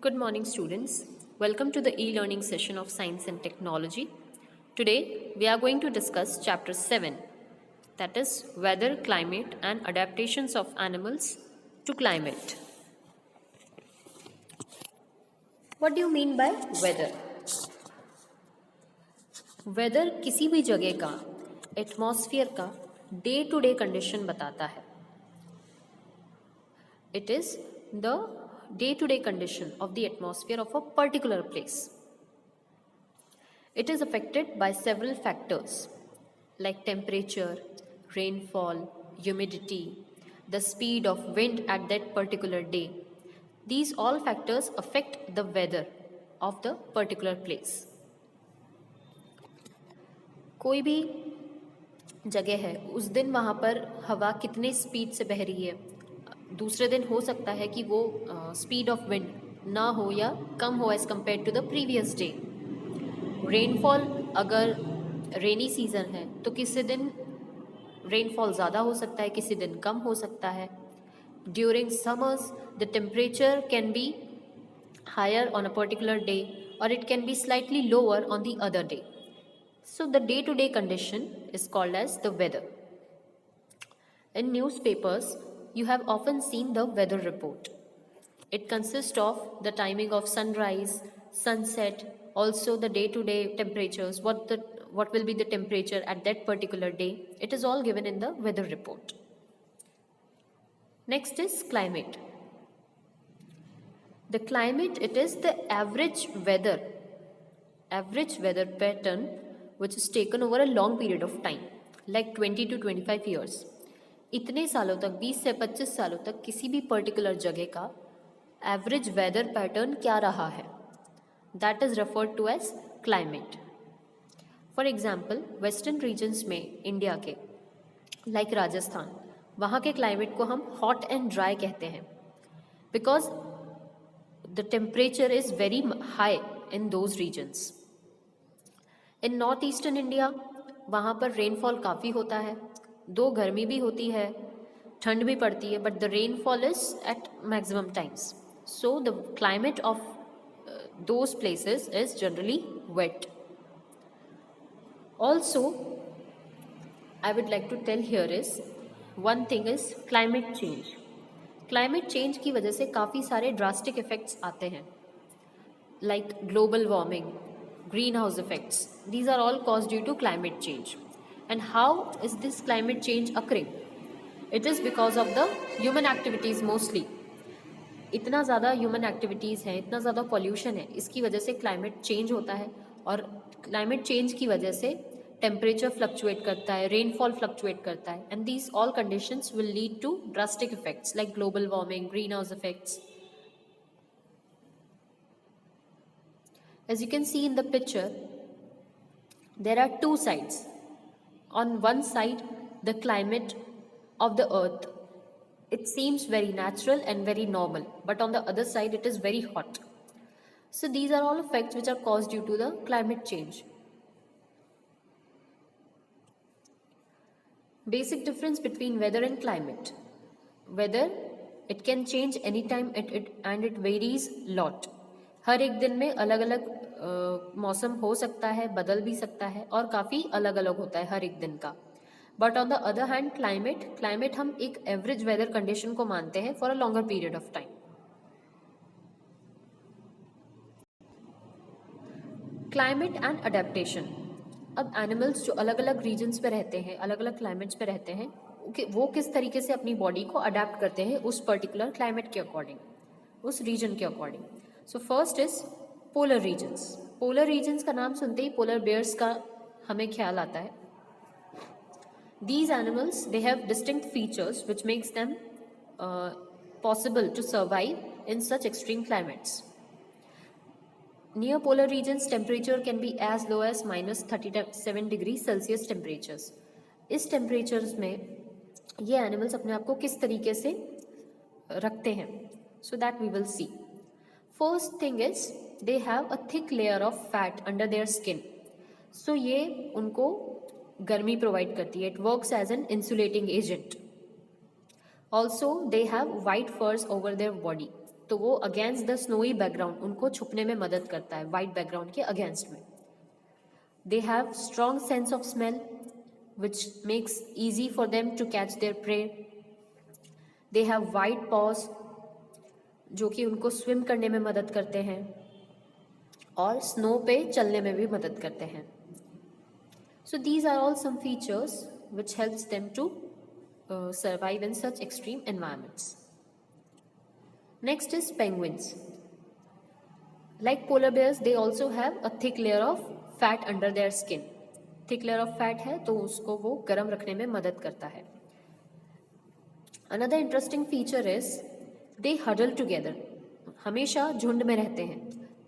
Good morning, students. Welcome to the e-learning session of Science and Technology. Today, we are going to discuss Chapter 7, that is Weather, Climate and Adaptations of Animals to Climate. What do you mean by weather? Weather किसी भी जगह का, atmosphere का day to day condition बताता है. It is the day-to-day condition of the atmosphere of a particular place. It is affected by several factors like temperature, rainfall, humidity, the speed of wind at that particular day. These all factors affect the weather of the particular place. कोई भी जगह है, उस दिन वहाँ पर हवा कितने स्पीड से बह रही है, दूसरे दिन हो सकता है कि वो स्पीड ऑफ विंड ना हो या कम हो as compared to the previous day. Rainfall, अगर रेनी सीज़न है तो किसी दिन रेनफॉल ज़्यादा हो सकता है, किसी दिन कम हो सकता है. During summers the temperature can be higher on a particular day और it can be slightly lower on the other day. So the day-to-day condition is called as the weather. In newspapers, you have often seen the weather report. It consists of the timing of sunrise, sunset, also the day-to-day temperatures, what will be the temperature at that particular day. It is all given in the weather report. Next is climate. The climate, it is the average weather pattern which is taken over a long period of time, like 20 to 25 years. इतने सालों तक, 20 से 25 सालों तक किसी भी particular जगह का एवरेज वेदर पैटर्न क्या रहा है, that is referred to as climate. For example, western regions में इंडिया के लाइक राजस्थान, वहाँ के क्लाइमेट को हम हॉट एंड ड्राई कहते हैं because the temperature is very high in those regions. In north eastern India, वहाँ पर रेनफॉल काफ़ी होता है, दो गर्मी भी होती है, ठंड भी पड़ती है, but the rainfall is at maximum times. So the climate of those places is generally wet. Also I would like to tell here is one thing is climate change. Climate change की वजह से काफ़ी सारे drastic effects आते हैं like global warming, greenhouse effects. These are all caused due to climate change. And how is this climate change occurring? It is because of the human activities mostly. इतना ज़्यादा human activities हैं, इतना ज़्यादा pollution है, इसकी वजह से climate change होता है और क्लाइमेट चेंज की वजह से टेम्परेचर फ्लक्चुएट करता है, रेनफॉल फ्लक्चुएट करता है, and these all conditions will lead to drastic effects like global warming, greenhouse effects. As you can see in the picture, there are two sides. On one side, the climate of the earth, it seems very natural and very normal, but on the other side, it is very hot. So these are all effects which are caused due to the climate change. Basic difference between weather and climate. Weather, it can change anytime and it varies lot. हर एक दिन में अलग अलग मौसम हो सकता है, बदल भी सकता है और काफ़ी अलग अलग होता है हर एक दिन का. But on the other hand climate हम एक एवरेज वेदर कंडीशन को मानते हैं for a longer period of time. Climate and adaptation. अब एनिमल्स जो अलग अलग रीजन्स पे रहते हैं, अलग अलग क्लाइमेट्स पे रहते हैं, वो किस तरीके से अपनी बॉडी को अडेप्ट करते हैं उस पर्टिकुलर क्लाइमेट के अकॉर्डिंग, उस रीजन के according. So first is polar regions. Polar regions का नाम सुनते ही पोलर बेयर्स का हमें ख्याल आता है. These animals, they have distinct features which makes them possible to survive in such extreme climates. Near polar regions, temperature can be as low as minus 37 degrees Celsius temperatures. इस temperatures में ये animals अपने आप को किस तरीके से रखते हैं, so that we will see. First thing is they have a thick layer of fat under their skin. So ये उनको गर्मी प्रोवाइड करती है. It works as an insulating agent. Also they have white furs over their body. तो वो against the snowy background उनको छुपने में मदद करता है, वाइट बैकग्राउंड के अगेंस्ट में. They have strong sense of smell which makes easy for them to catch their prey. They have white paws जो कि उनको स्विम करने में मदद करते हैं और स्नो पे चलने में भी मदद करते हैं. So these are all some features which helps them to survive in such extreme environments. Next is penguins. Like polar bears, they also have a thick layer of fat under their skin. Thick layer of fat है तो उसको वो गर्म रखने में मदद करता है. Another interesting feature is they huddle together. हमेशा झुंड में रहते हैं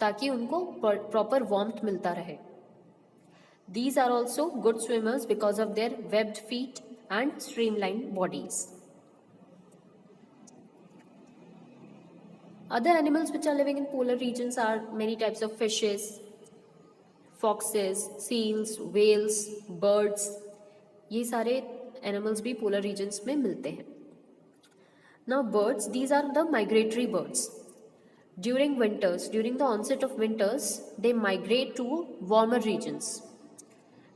ताकि उनको proper warmth मिलता रहे. These are also good swimmers because of their webbed feet and streamlined bodies. Other animals which are living in polar regions are many types of fishes, foxes, seals, whales, birds. ये सारे animals भी polar regions में मिलते हैं. Now birds, these are the migratory birds. During winters, during the onset of winters, they migrate to warmer regions.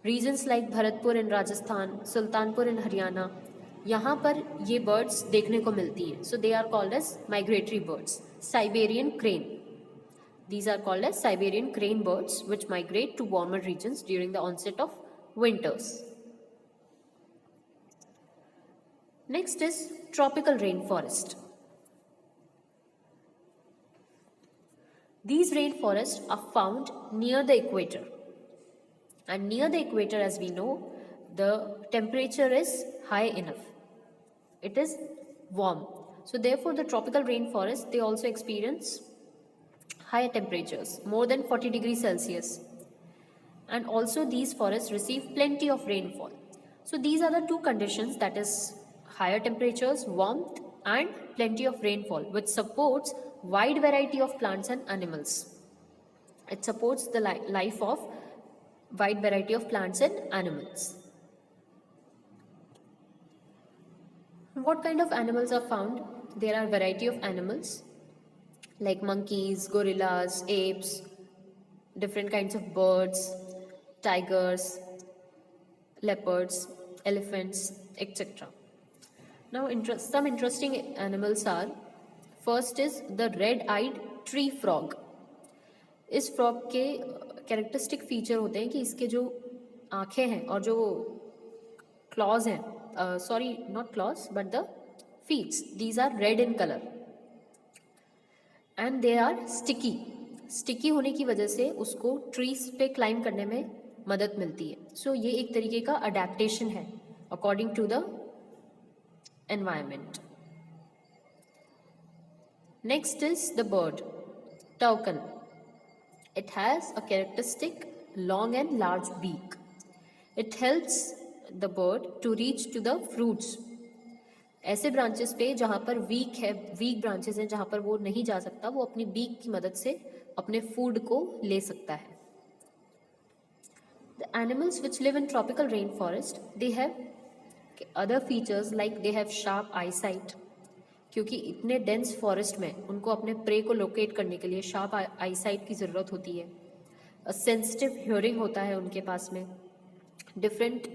Regions like Bharatpur in Rajasthan, Sultanpur in Haryana, यहाँ पर ये birds देखने को मिलती हैं. So they are called as migratory birds. Siberian crane, these are called as Siberian crane birds which migrate to warmer regions during the onset of winters. Next is tropical rain forest. These rainforests are found near the equator. And near the equator, as we know, the temperature is high enough. It is warm. So therefore, the tropical rainforests, they also experience higher temperatures, more than 40 degrees Celsius. And also these forests receive plenty of rainfall. So these are the two conditions, that is higher temperatures, warmth, and plenty of rainfall, which supports wide variety of plants and animals. It supports the life of wide variety of plants and animals. What kind of animals are found? There are variety of animals like monkeys, gorillas, apes, different kinds of birds, tigers, leopards, elephants, etc. Now some interesting animals are, first is the red-eyed tree frog. इस frog के characteristic feature होते हैं कि इसके जो आँखें हैं और जो क्लॉज हैं, sorry not claws but the feets, these are red in colour and they are sticky. Sticky होने की वजह से उसको ट्रीज पे क्लाइंब करने में मदद मिलती है. सो ये एक तरीके का अडेप्टेशन है according to the environment. Next is the bird toucan. It has a characteristic long and large beak. It helps the bird to reach to the fruits. ऐसे ब्रांचेस पे जहाँ पर वीक ब्रांचेस हैं, जहाँ पर वो नहीं जा सकता, वो अपनी बीक की मदद से अपने फूड को ले सकता है. The animals which live in tropical rainforest, they have other features like they have sharp eyesight. क्योंकि इतने डेंस फॉरेस्ट में उनको अपने प्रे को लोकेट करने के लिए शार्प आईसाइट की ज़रूरत होती है. सेंसिटिव हियरिंग होता है उनके पास में. डिफरेंट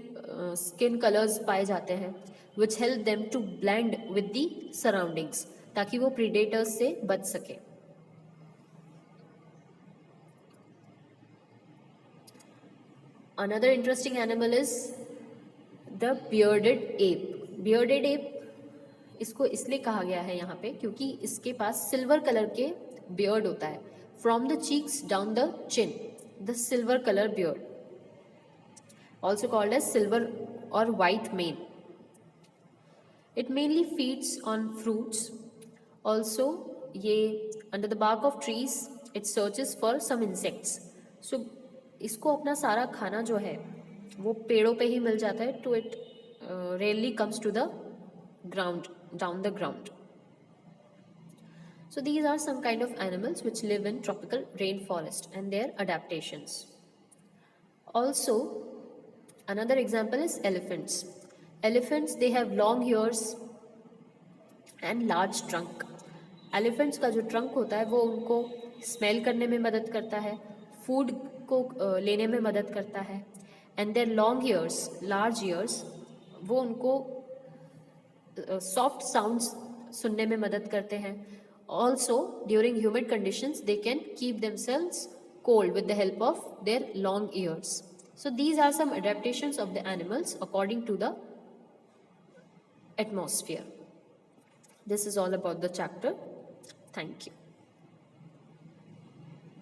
स्किन कलर्स पाए जाते हैं which help them to blend with the surroundings, ताकि वो प्रीडेटर्स से बच सके. Another interesting animal is the bearded ape. Bearded ape इसको इसलिए कहा गया है यहाँ पे क्योंकि इसके पास सिल्वर कलर के बियर्ड होता है. From the cheeks down the chin, the silver colour beard, also called as silver और white mane. It mainly feeds on fruits. Also ये under the bark of trees it searches for some insects. So इसको अपना सारा खाना जो है वो पेड़ों पे ही मिल जाता है. तो it rarely comes to the ground, down the ground. So these are some kind of animals which live in tropical rainforest and their adaptations. Also, another example is elephants. Elephants, they have long ears and large trunk, elephants का जो trunk होता है वो उनको smell करने में मदद करता है, फूड को लेने में मदद करता है, and their long ears, large ears, वो उनको सॉफ्ट साउंड्स सुनने में मदद करते हैं. Also during humid conditions they can keep themselves cold with the help of their long ears. So these are some adaptations of the animals according to the atmosphere. This is all about the chapter. Thank you.